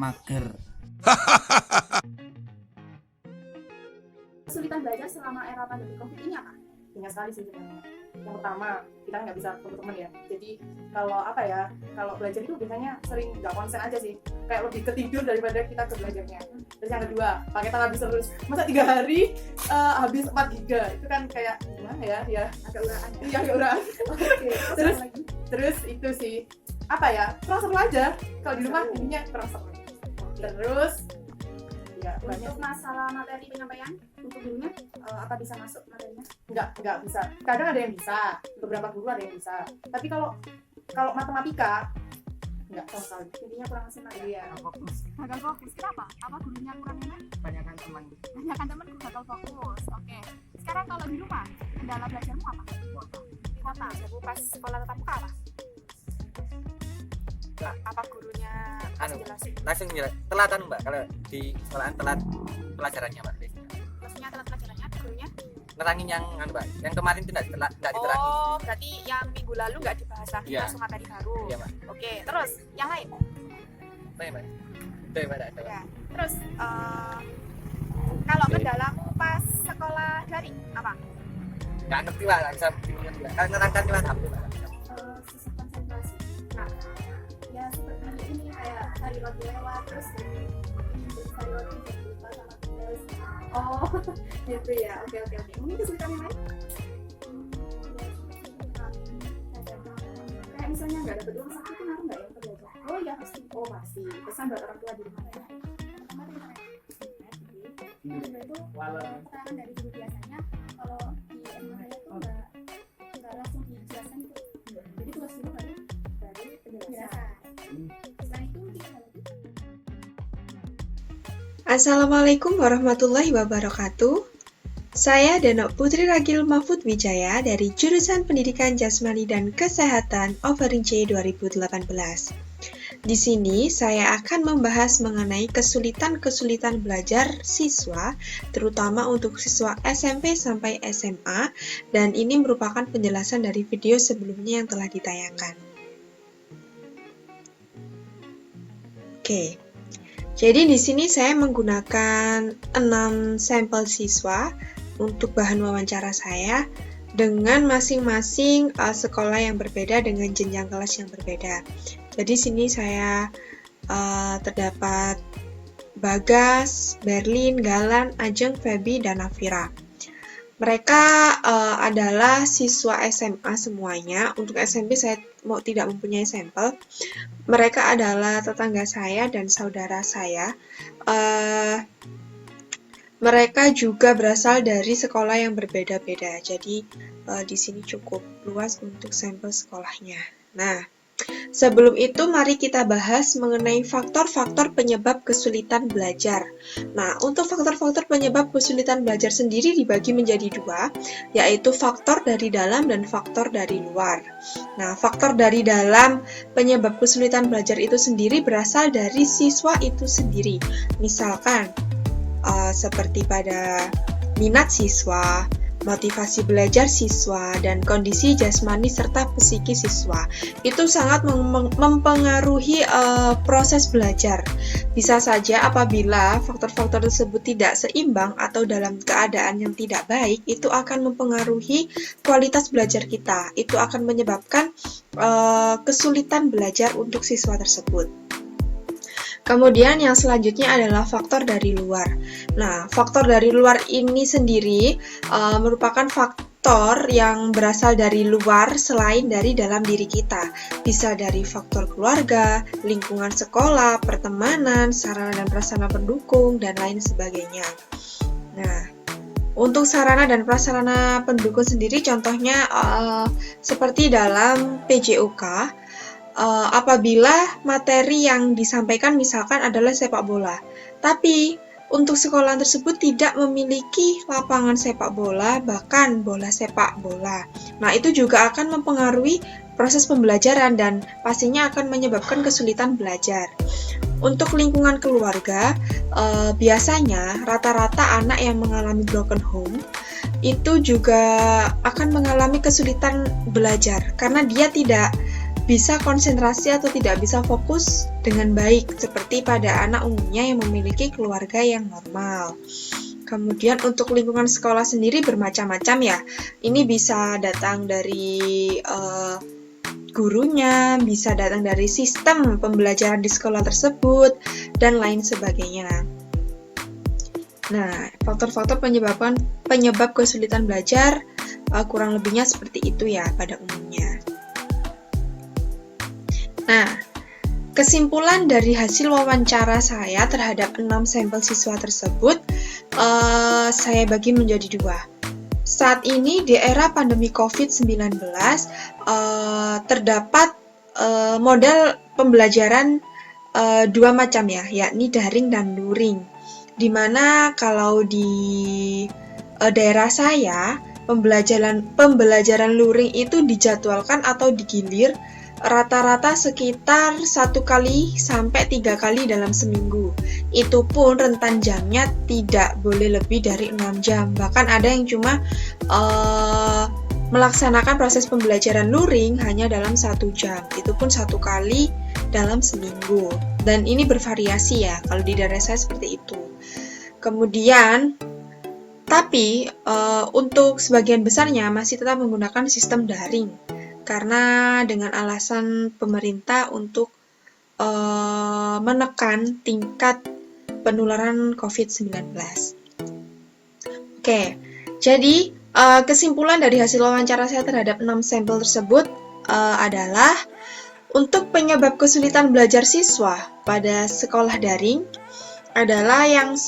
mager. Kesulitan belajar selama era pandemi COVID ini apa? Banyak sekali sih sebenarnya. Yang pertama, kita nggak bisa ketemu teman ya. Jadi kalau belajar itu biasanya sering nggak konsen aja sih. Kayak lebih ketidur daripada kita ke belajarnya. Terus yang kedua, paketan habis terus. Masa 3 hari habis 4 giga, itu kan kayak gimana ya? Ya Agak uraan ya? iya agak uraan. Oke, Terus lagi. Terus itu sih kurang seru aja. Kalau di rumah jadinya kurang seru. Terus ya banyak Untuk masalah materi penyampaian untuk gurunya apa bisa masuk materinya? nggak bisa. Kadang ada yang bisa, beberapa guru ada yang bisa. Tapi kalau matematika nggak sama sekali. Intinya kurang maksimal ya? Iya. Fokus. Gagal fokus, kenapa? Apa gurunya kurang enak? Banyakkan teman. Banyakkan temen gagal fokus. Oke. Sekarang kalau di rumah, kendala belajarmu apa? Kota. Aku pas sekolah tatap muka apa? Apa gurunya Anu, jelasin? langsung telatan Mbak, kalau di sekolahan telat pelajarannya Mbak. Maksudnya telat pelajarannya gurunya? Nerangin yang anu Mbak, yang kemarin itu nggak diterangin. Oh, berarti yang minggu lalu nggak dibahas lagi, Iya. langsung materi baru. Iya Mbak. Oke, terus yang lain? Baik Mbak. Baik Mbak. Ada. Ya. Terus kalau kendalamu pas sekolah daring apa? Nggak ngerti Mbak, nggak bisa bingung Mbak. Kalau nerangkan cuma satu Mbak. Susah konsentrasi. Nah, ya seperti ini kayak hari roti lewat terus hari roti jadi lupa sama tugas. Oh, gitu ya. Oke. Mungkin kesulitan yang lain? Kayak misalnya nggak dapet uang saku itu ngaruh nggak ya ke belajar? Oh ya pasti. Oh pasti. Pesan buat orang tua di rumah ya. Pertama itu internet. Itu keterangan dari guru biasanya kalau di SMA saya tuh nggak langsung dijelaskan gitu. Jadi tugas dulu baru penjelasan. Selain itu mungkin ada lagi. Assalamualaikum warahmatullahi wabarakatuh. Saya Danok Putri Ragil Mahfud Wijaya dari Jurusan Pendidikan Jasmani dan Kesehatan Offering C 2018. Di sini saya akan membahas mengenai kesulitan-kesulitan belajar siswa, terutama untuk siswa SMP sampai SMA, dan ini merupakan penjelasan dari video sebelumnya yang telah ditayangkan. Oke. Jadi di sini saya menggunakan 6 sampel siswa untuk bahan wawancara saya dengan masing-masing sekolah yang berbeda dengan jenjang kelas yang berbeda. Jadi sini saya terdapat Bagas, Berlin, Galan, Ajeng, Febi, dan Nafira. Mereka adalah siswa SMA semuanya. Untuk SMP saya tidak mempunyai sampel. Mereka adalah tetangga saya dan saudara saya. Mereka juga berasal dari sekolah yang berbeda-beda. Jadi di sini cukup luas untuk sampel sekolahnya. Nah, sebelum itu mari kita bahas mengenai faktor-faktor penyebab kesulitan belajar. Nah, untuk faktor-faktor penyebab kesulitan belajar sendiri dibagi menjadi 2, yaitu faktor dari dalam dan faktor dari luar. Nah, faktor dari dalam penyebab kesulitan belajar itu sendiri berasal dari siswa itu sendiri. Misalkan, seperti pada minat siswa, motivasi belajar siswa, dan kondisi jasmani serta psikis siswa. Itu sangat mempengaruhi proses belajar. Bisa saja apabila faktor-faktor tersebut tidak seimbang atau dalam keadaan yang tidak baik, itu akan mempengaruhi kualitas belajar kita. Itu akan menyebabkan kesulitan belajar untuk siswa tersebut. Kemudian yang selanjutnya adalah faktor dari luar. Nah, faktor dari luar ini sendiri merupakan faktor yang berasal dari luar selain dari dalam diri kita. Bisa dari faktor keluarga, lingkungan sekolah, pertemanan, sarana dan prasarana pendukung, dan lain sebagainya. Nah, untuk sarana dan prasarana pendukung sendiri contohnya seperti dalam PJOK, apabila materi yang disampaikan misalkan adalah sepak bola, tapi untuk sekolah tersebut tidak memiliki lapangan sepak bola, bahkan bola sepak bola. Nah, itu juga akan mempengaruhi proses pembelajaran dan pastinya akan menyebabkan kesulitan belajar. Untuk lingkungan keluarga, biasanya rata-rata anak yang mengalami broken home itu juga akan mengalami kesulitan belajar karena dia tidak bisa konsentrasi atau tidak bisa fokus dengan baik, seperti pada anak umumnya yang memiliki keluarga yang normal. Kemudian untuk lingkungan sekolah sendiri bermacam-macam ya. Ini bisa datang dari gurunya, bisa datang dari sistem pembelajaran di sekolah tersebut, dan lain sebagainya. Nah, faktor-faktor penyebab kesulitan belajar kurang lebihnya seperti itu ya pada umumnya. Nah, kesimpulan dari hasil wawancara saya terhadap 6 sampel siswa tersebut, saya bagi menjadi 2. Saat ini di era pandemi COVID-19, terdapat model pembelajaran 2 macam ya, yakni daring dan luring. Dimana kalau di daerah saya, pembelajaran luring itu dijadwalkan atau digilir rata-rata sekitar 1 kali sampai 3 kali dalam seminggu. Itu pun rentan jamnya tidak boleh lebih dari 6 jam. Bahkan ada yang cuma melaksanakan proses pembelajaran luring hanya dalam 1 jam. Itu pun 1 kali dalam seminggu. Dan ini bervariasi ya, kalau di daerah saya seperti itu. Kemudian, tapi untuk sebagian besarnya masih tetap menggunakan sistem daring. Karena dengan alasan pemerintah untuk menekan tingkat penularan COVID-19. Oke, jadi kesimpulan dari hasil wawancara saya terhadap 6 sampel tersebut adalah untuk penyebab kesulitan belajar siswa pada sekolah daring adalah yang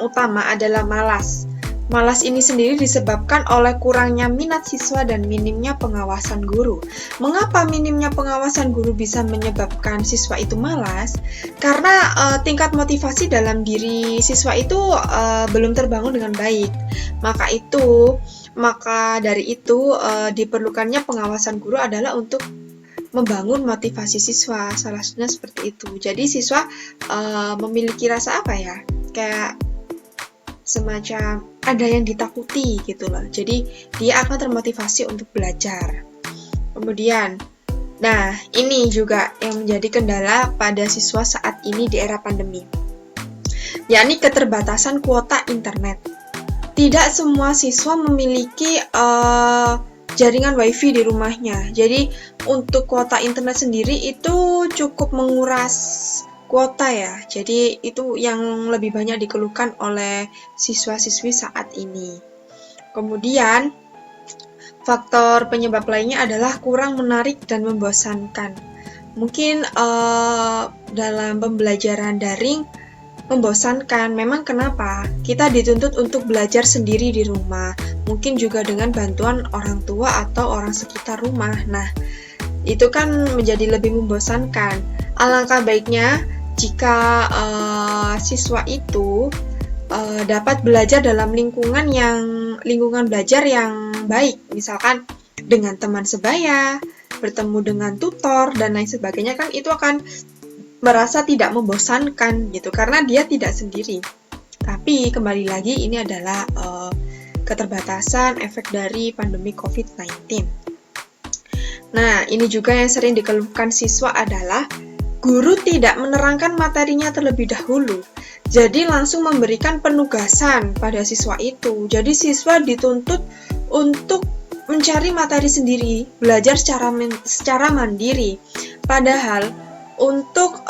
utama adalah malas. Malas ini sendiri disebabkan oleh kurangnya minat siswa dan minimnya pengawasan guru. Mengapa minimnya pengawasan guru bisa menyebabkan siswa itu malas? Karena tingkat motivasi dalam diri siswa itu belum terbangun dengan baik. Maka dari itu diperlukannya pengawasan guru adalah untuk membangun motivasi siswa, salah satunya seperti itu. Jadi siswa memiliki rasa apa ya? Kayak semacam ada yang ditakuti gitu loh. Jadi dia akan termotivasi untuk belajar. Kemudian, nah ini juga yang menjadi kendala pada siswa saat ini di era pandemi, yakni keterbatasan kuota internet. Tidak semua siswa memiliki jaringan wifi di rumahnya. Jadi untuk kuota internet sendiri itu cukup menguras kuota ya. Jadi itu yang lebih banyak dikeluhkan oleh siswa-siswi saat ini. Kemudian faktor penyebab lainnya adalah kurang menarik dan membosankan. Mungkin dalam pembelajaran daring membosankan. Memang kenapa? Kita dituntut untuk belajar sendiri di rumah. Mungkin juga dengan bantuan orang tua atau orang sekitar rumah. Nah, itu kan menjadi lebih membosankan. Alangkah baiknya jika siswa itu dapat belajar dalam lingkungan belajar yang baik, misalkan dengan teman sebaya, bertemu dengan tutor dan lain sebagainya, kan itu akan merasa tidak membosankan gitu karena dia tidak sendiri. Tapi kembali lagi ini adalah keterbatasan efek dari pandemi COVID-19. Nah, ini juga yang sering dikeluhkan siswa adalah guru tidak menerangkan materinya terlebih dahulu. Jadi langsung memberikan penugasan pada siswa itu. Jadi siswa dituntut untuk mencari materi sendiri, belajar secara mandiri. Padahal untuk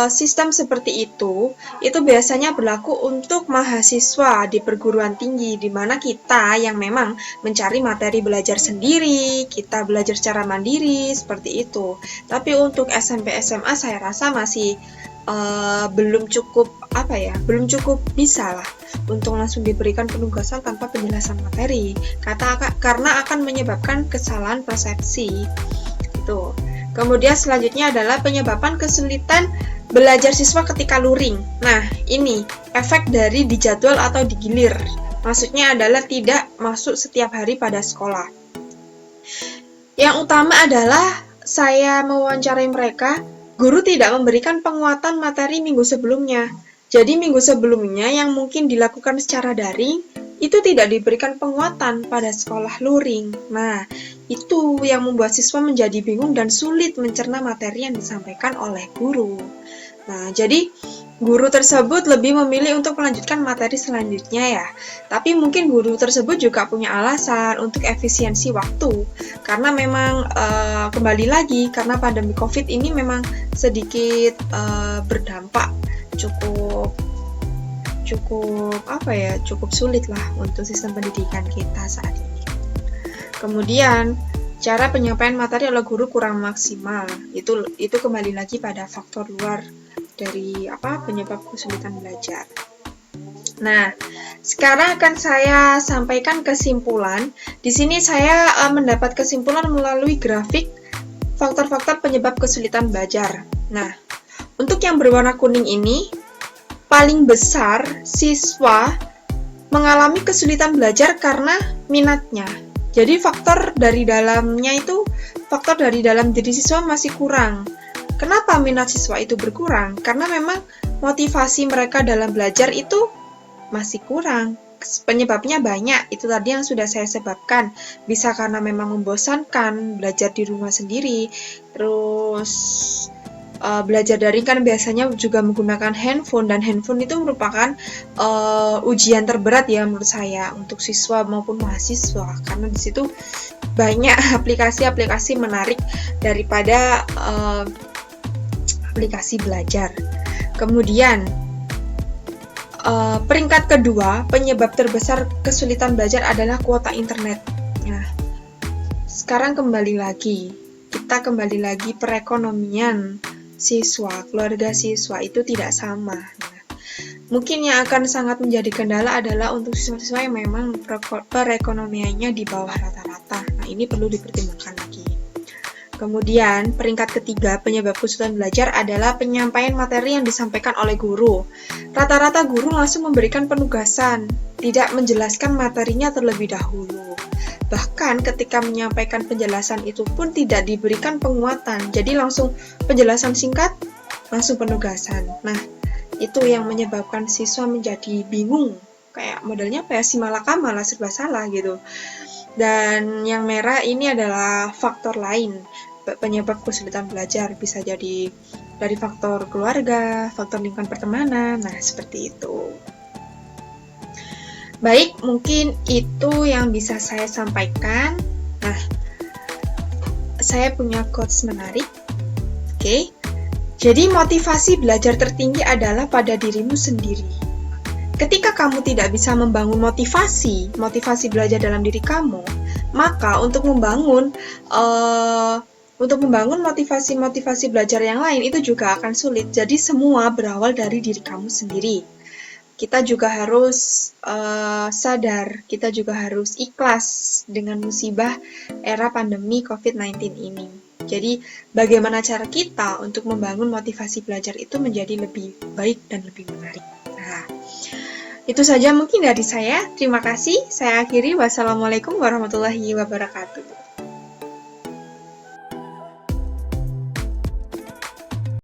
sistem seperti itu biasanya berlaku untuk mahasiswa di perguruan tinggi, di mana kita yang memang mencari materi belajar sendiri, kita belajar secara mandiri, seperti itu. Tapi untuk SMP SMA saya rasa masih belum cukup bisa lah untuk langsung diberikan penugasan tanpa penjelasan materi, karena akan menyebabkan kesalahan persepsi itu. Kemudian selanjutnya adalah penyebaban kesulitan belajar siswa ketika luring. Nah, ini efek dari dijadwal atau digilir. Maksudnya adalah tidak masuk setiap hari pada sekolah. Yang utama adalah saya mewawancarai mereka, guru tidak memberikan penguatan materi minggu sebelumnya. Jadi minggu sebelumnya yang mungkin dilakukan secara daring, itu tidak diberikan penguatan pada sekolah luring. Nah, Itu yang membuat siswa menjadi bingung dan sulit mencerna materi yang disampaikan oleh guru. Nah, jadi guru tersebut lebih memilih untuk melanjutkan materi selanjutnya ya. Tapi mungkin guru tersebut juga punya alasan untuk efisiensi waktu. Karena memang kembali lagi, karena pandemi COVID ini memang sedikit berdampak cukup sulit lah untuk sistem pendidikan kita saat ini. Kemudian cara penyampaian materi oleh guru kurang maksimal. Itu kembali lagi pada faktor luar dari penyebab kesulitan belajar. Nah, sekarang akan saya sampaikan kesimpulan. Di sini saya mendapat kesimpulan melalui grafik faktor-faktor penyebab kesulitan belajar. Nah, untuk yang berwarna kuning ini, paling besar siswa mengalami kesulitan belajar karena minatnya. Jadi faktor dari dalam diri siswa masih kurang. Kenapa minat siswa itu berkurang? Karena memang motivasi mereka dalam belajar itu masih kurang. Penyebabnya banyak, itu tadi yang sudah saya sebutkan. Bisa karena memang membosankan, belajar di rumah sendiri, terus belajar daring kan biasanya juga menggunakan handphone, dan handphone itu merupakan ujian terberat ya menurut saya untuk siswa maupun mahasiswa, karena di situ banyak aplikasi-aplikasi menarik daripada aplikasi belajar. Kemudian peringkat kedua, penyebab terbesar kesulitan belajar adalah kuota internet. Nah, sekarang kita kembali lagi perekonomian siswa, keluarga siswa itu tidak sama. Nah, mungkin yang akan sangat menjadi kendala adalah untuk siswa-siswa yang memang perekonomiannya di bawah rata-rata. Nah, ini perlu dipertimbangkan lagi. Kemudian, peringkat ketiga penyebab kesulitan belajar adalah penyampaian materi yang disampaikan oleh guru. Rata-rata guru langsung memberikan penugasan, tidak menjelaskan materinya terlebih dahulu. Bahkan ketika menyampaikan penjelasan itu pun tidak diberikan penguatan, jadi langsung penjelasan singkat, langsung penugasan. Nah, itu yang menyebabkan siswa menjadi bingung, kayak modelnya si malakama malah serba salah gitu. Dan yang merah ini adalah faktor lain, penyebab kesulitan belajar, bisa jadi dari faktor keluarga, faktor lingkungan pertemanan, nah seperti itu. Baik, mungkin itu yang bisa saya sampaikan. Nah, saya punya quotes menarik. Oke. Jadi motivasi belajar tertinggi adalah pada dirimu sendiri. Ketika kamu tidak bisa membangun motivasi belajar dalam diri kamu, maka untuk membangun motivasi belajar yang lain itu juga akan sulit. Jadi semua berawal dari diri kamu sendiri. Kita juga harus sadar, kita juga harus ikhlas dengan musibah era pandemi COVID-19 ini. Jadi, bagaimana cara kita untuk membangun motivasi belajar itu menjadi lebih baik dan lebih menarik. Nah, itu saja mungkin dari saya. Terima kasih. Saya akhiri. Wassalamualaikum warahmatullahi wabarakatuh.